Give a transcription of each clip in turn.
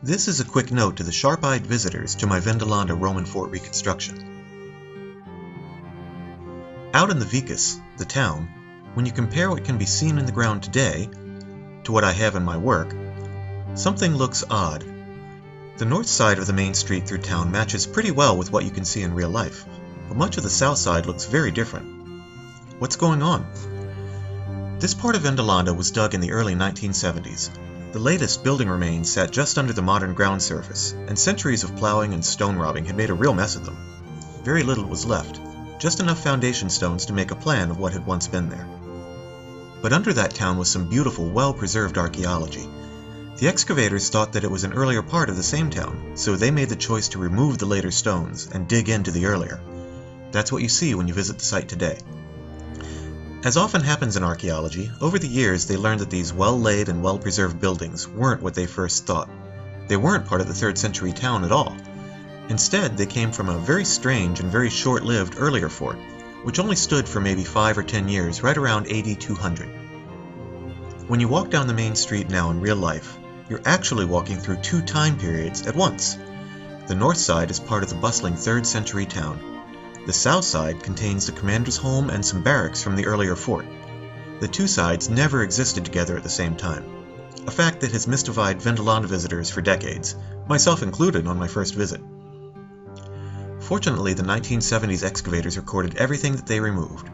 This is a quick note to the sharp-eyed visitors to my Vindolanda Roman fort reconstruction. Out in the Vicus, the town, when you compare what can be seen in the ground today to what I have in my work, something looks odd. The north side of the main street through town matches pretty well with what you can see in real life, but much of the south side looks very different. What's going on? This part of Vindolanda was dug in the early 1970s. The latest building remains sat just under the modern ground surface, and centuries of plowing and stone robbing had made a real mess of them. Very little was left, just enough foundation stones to make a plan of what had once been there. But under that town was some beautiful, well-preserved archaeology. The excavators thought that it was an earlier part of the same town, so they made the choice to remove the later stones and dig into the earlier. That's what you see when you visit the site today. As often happens in archaeology, over the years they learned that these well-laid and well-preserved buildings weren't what they first thought. They weren't part of the 3rd century town at all. Instead, they came from a very strange and very short-lived earlier fort, which only stood for maybe 5 or 10 years right around AD 200. When you walk down the main street now in real life, you're actually walking through 2 time periods at once. The north side is part of the bustling 3rd century town. The south side contains the commander's home and some barracks from the earlier fort. The 2 sides never existed together at the same time, a fact that has mystified Vindolanda visitors for decades, myself included on my first visit. Fortunately, the 1970s excavators recorded everything that they removed.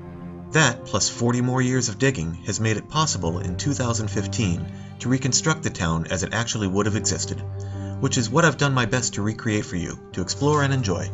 That, plus 40 more years of digging, has made it possible in 2015 to reconstruct the town as it actually would have existed, which is what I've done my best to recreate for you to explore and enjoy.